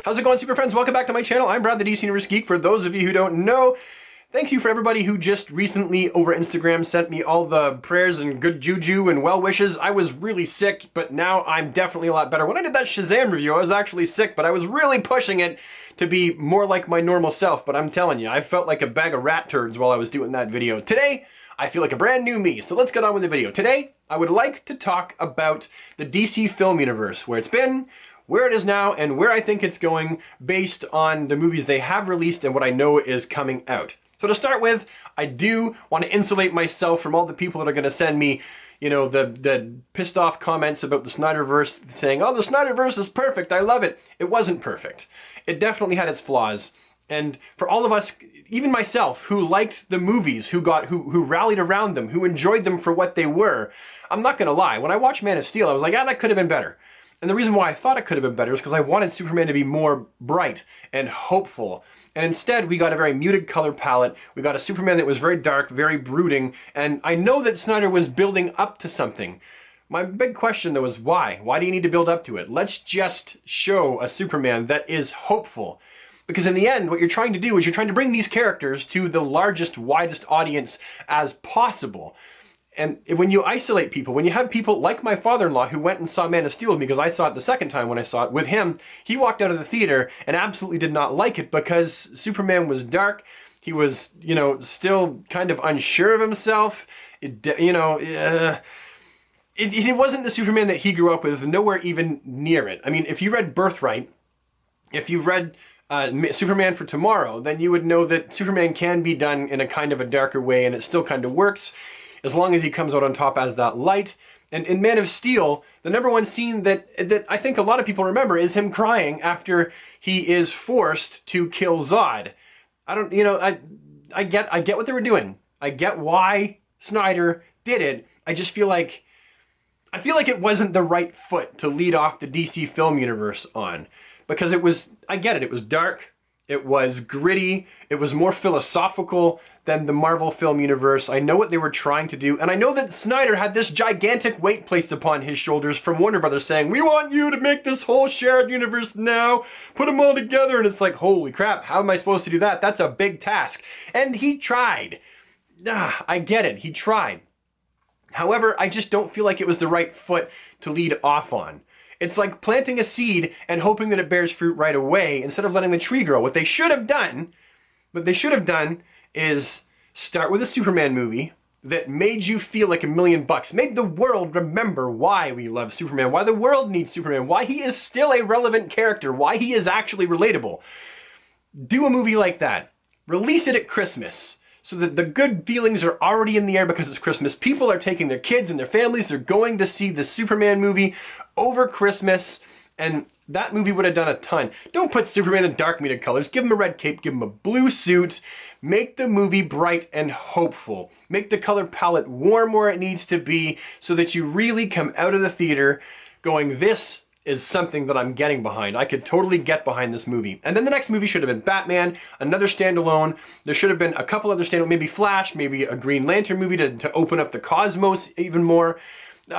How's it going, super friends? Welcome back to my channel. I'm Brad, the DC Universe Geek. For those of you who don't know, thank you for everybody who just recently over Instagram sent me all the prayers and good juju and well wishes. I was really sick, but now I'm definitely a lot better. When I did that Shazam review, I was actually sick, but I was really pushing it to be more like my normal self. But I'm telling you, I felt like a bag of rat turds while I was doing that video. Today, I feel like a brand new me, so let's get on with the video. Today, I would like to talk about the DC Film Universe, where it's been, where it is now, and where I think it's going based on the movies they have released and what I know is coming out. So to start with, I do want to insulate myself from all the people that are going to send me, you know, the pissed off comments about the Snyderverse saying, oh, the Snyderverse is perfect, I love it. It wasn't perfect. It definitely had its flaws. And for all of us, even myself, who liked the movies, who rallied around them, who enjoyed them for what they were, I'm not going to lie, when I watched Man of Steel, I was like, ah, that could have been better. And the reason why I thought it could have been better is because I wanted Superman to be more bright and hopeful. And instead, we got a very muted color palette. We got a Superman that was very dark, very brooding. And I know that Snyder was building up to something. My big question, though, is why? Why do you need to build up to it? Let's just show a Superman that is hopeful. Because in the end, what you're trying to do is you're trying to bring these characters to the largest, widest audience as possible. And when you isolate people, when you have people like my father-in-law who went and saw Man of Steel with me, because I saw it the second time when I saw it with him, he walked out of the theater and absolutely did not like it because Superman was dark. He was, you know, still kind of unsure of himself. It wasn't the Superman that he grew up with, nowhere even near it. I mean, if you read Birthright, if you read Superman for Tomorrow, then you would know that Superman can be done in a kind of a darker way and it still kind of works, as long as he comes out on top as that light. And in Man of Steel, the number one scene that I think a lot of people remember is him crying after he is forced to kill Zod. I get what they were doing. I get why Snyder did it. I just feel like, it wasn't the right foot to lead off the DC Film Universe on. Because it was, I get it, it was dark, it was gritty, it was more philosophical than the Marvel Film Universe. I know what they were trying to do, and I know that Snyder had this gigantic weight placed upon his shoulders from Warner Brothers saying, we want you to make this whole shared universe now, put them all together, and it's like, holy crap, how am I supposed to do that? That's a big task. And he tried. I get it, he tried. However, I just don't feel like it was the right foot to lead off on. It's like planting a seed and hoping that it bears fruit right away instead of letting the tree grow. What they should have done is start with a Superman movie that made you feel like $1,000,000, made the world remember why we love Superman, why the world needs Superman, why he is still a relevant character, why he is actually relatable. Do a movie like that. Release it at Christmas, so that the good feelings are already in the air because it's Christmas. People are taking their kids and their families, they're going to see the Superman movie over Christmas, and that movie would have done a ton. Don't put Superman in dark muted colors, give him a red cape, give him a blue suit, make the movie bright and hopeful. Make the color palette warm where it needs to be so that you really come out of the theater going, this is something that I'm getting behind. I could totally get behind this movie. And then the next movie should have been Batman, another standalone. There should have been a couple other standalone, maybe Flash, maybe a Green Lantern movie to open up the cosmos even more.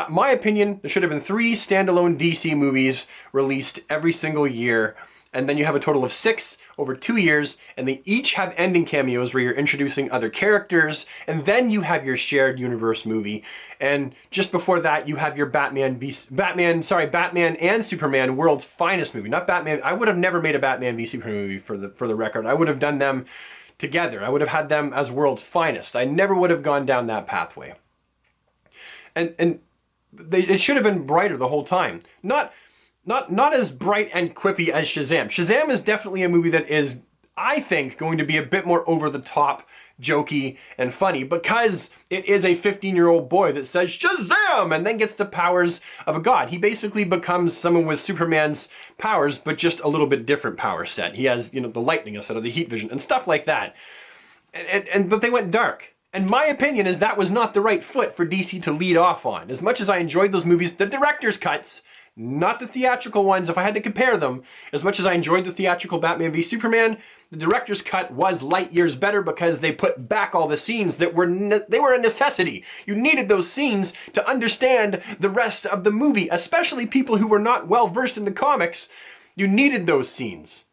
My opinion, there should have been 3 standalone DC movies released every single year. And then you have a total of 6 over 2 years, and they each have ending cameos where you're introducing other characters, and then you have your shared universe movie. And just before that, you have your Batman and Superman World's Finest movie. Not Batman. I would have never made a Batman v Superman movie for the record. I would have done them together. I would have had them as World's Finest. I never would have gone down that pathway. And it should have been brighter the whole time. Not as bright and quippy as Shazam. Shazam is definitely a movie that is, I think, going to be a bit more over the top, jokey, and funny because it is a 15-year-old boy that says Shazam and then gets the powers of a god. He basically becomes someone with Superman's powers, but just a little bit different power set. He has, you know, the lightning instead of the heat vision and stuff like that. But they went dark. And my opinion is that was not the right foot for DC to lead off on. As much as I enjoyed those movies, the director's cuts, not the theatrical ones, if I had to compare them, as much as I enjoyed the theatrical Batman v Superman, the director's cut was light years better because they put back all the scenes that were a necessity. You needed those scenes to understand the rest of the movie, especially people who were not well versed in the comics. You needed those scenes.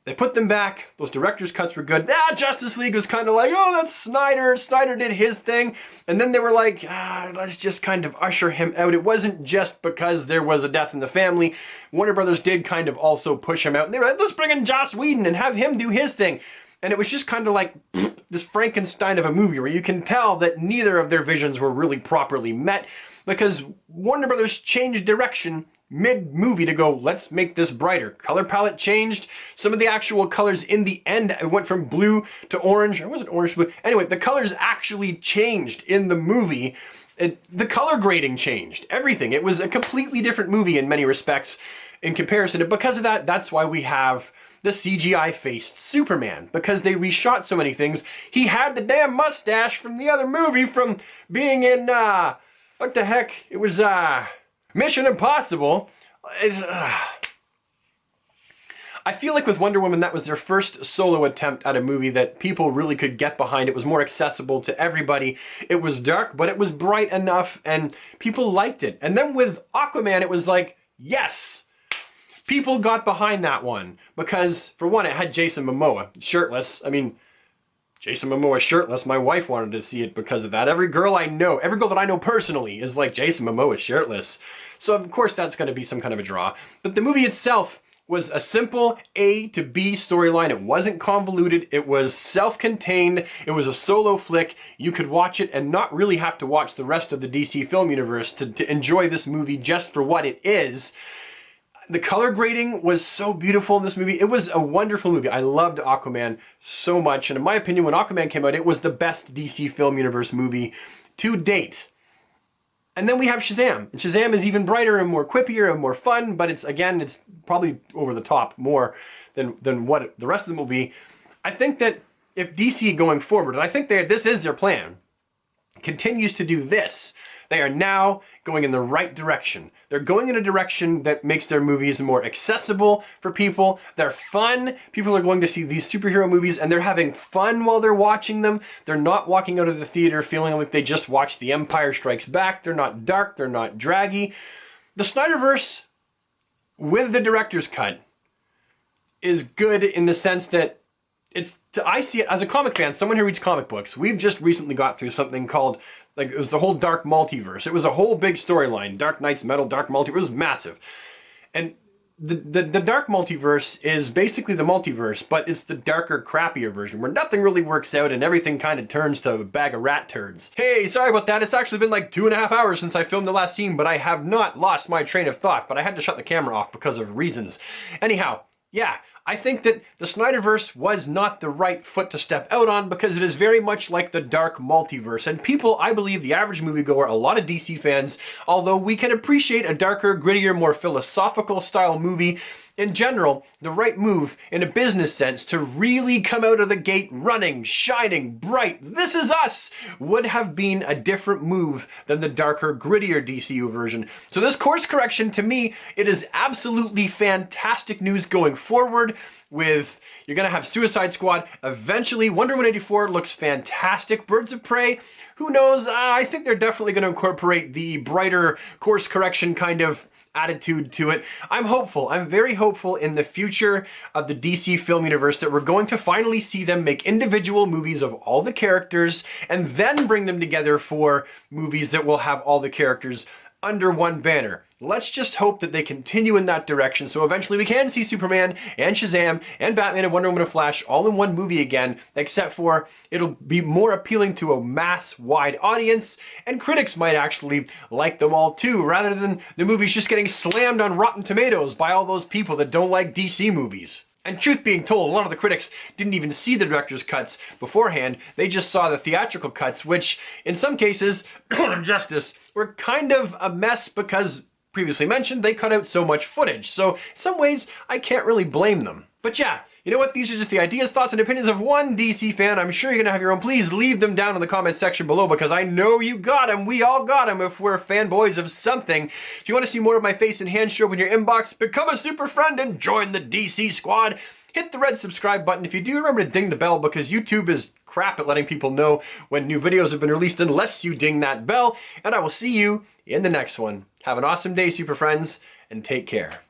They put them back. Those director's cuts were good. Justice League was kind of like, oh, that's Snyder. Snyder did his thing. And then they were like, let's just kind of usher him out. It wasn't just because there was a death in the family. Warner Brothers did kind of also push him out. And they were like, let's bring in Joss Whedon and have him do his thing. And it was just kind of like this Frankenstein of a movie where you can tell that neither of their visions were really properly met because Warner Brothers changed direction mid-movie to go, let's make this brighter. Color palette changed. Some of the actual colors in the end, it went from blue to orange. Or was it orange to blue? Anyway, the colors actually changed in the movie. The color grading changed. Everything. It was a completely different movie in many respects in comparison. And because of that, that's why we have the CGI-faced Superman. Because they reshot so many things. He had the damn mustache from the other movie from being in, what the heck? It was, Mission Impossible. I feel like with Wonder Woman, that was their first solo attempt at a movie that people really could get behind. It was more accessible to everybody. It was dark, but it was bright enough, and people liked it. And then with Aquaman, it was like, yes! People got behind that one. Because, for one, it had Jason Momoa, shirtless. I mean, Jason Momoa shirtless. My wife wanted to see it because of that. Every girl that I know personally is like, Jason Momoa shirtless. So of course that's going to be some kind of a draw. But the movie itself was a simple A to B storyline. It wasn't convoluted. It was self-contained. It was a solo flick. You could watch it and not really have to watch the rest of the DC Film Universe to enjoy this movie just for what it is. The color grading was so beautiful in this movie. It was a wonderful movie. I loved Aquaman so much. And in my opinion, when Aquaman came out, it was the best DC Film Universe movie to date. And then we have Shazam. And Shazam is even brighter and more quippier and more fun, but it's probably over the top more than what the rest of them will be. I think that if DC going forward, and I think this is their plan, continues to do this, they are now going in the right direction. They're going in a direction that makes their movies more accessible for people. They're fun. People are going to see these superhero movies and they're having fun while they're watching them. They're not walking out of the theater feeling like they just watched The Empire Strikes Back. They're not dark. They're not draggy. The Snyderverse, with the director's cut, is good in the sense that I see it as a comic fan, someone who reads comic books. We've just recently got through something called, like, it was the whole Dark Multiverse. It was a whole big storyline. Dark Knight's Metal, Dark Multiverse. It was massive. And the Dark Multiverse is basically the multiverse, but it's the darker, crappier version where nothing really works out and everything kind of turns to a bag of rat turds. Hey, sorry about that. It's actually been like 2.5 hours since I filmed the last scene, but I have not lost my train of thought, but I had to shut the camera off because of reasons. Anyhow, yeah. I think that the Snyderverse was not the right foot to step out on because it is very much like the Dark Multiverse. And people, I believe, the average moviegoer, a lot of DC fans, although we can appreciate a darker, grittier, more philosophical style movie, in general, the right move in a business sense to really come out of the gate running, shining, bright, this is us, would have been a different move than the darker, grittier DCU version. So this course correction, to me, it is absolutely fantastic news going forward with, you're going to have Suicide Squad, eventually Wonder Woman 84 looks fantastic, Birds of Prey, who knows, I think they're definitely going to incorporate the brighter course correction kind of attitude to it. I'm hopeful. I'm very hopeful in the future of the DC Film Universe that we're going to finally see them make individual movies of all the characters and then bring them together for movies that will have all the characters under one banner. Let's just hope that they continue in that direction so eventually we can see Superman and Shazam and Batman and Wonder Woman and Flash all in one movie again, except for it'll be more appealing to a mass-wide audience and critics might actually like them all too, rather than the movies just getting slammed on Rotten Tomatoes by all those people that don't like DC movies. And truth being told, a lot of the critics didn't even see the director's cuts beforehand. They just saw the theatrical cuts, which in some cases, injustice, were kind of a mess because, previously mentioned, they cut out so much footage. So in some ways, I can't really blame them. But yeah, you know what? These are just the ideas, thoughts, and opinions of one DC fan. I'm sure you're gonna have your own. Please leave them down in the comment section below because I know you got them. We all got them if we're fanboys of something. If you want to see more of my face and hands show up in your inbox, become a super friend and join the DC squad. Hit the red subscribe button. If you do, remember to ding the bell because YouTube is crap at letting people know when new videos have been released unless you ding that bell. And I will see you in the next one. Have an awesome day, super friends, and take care.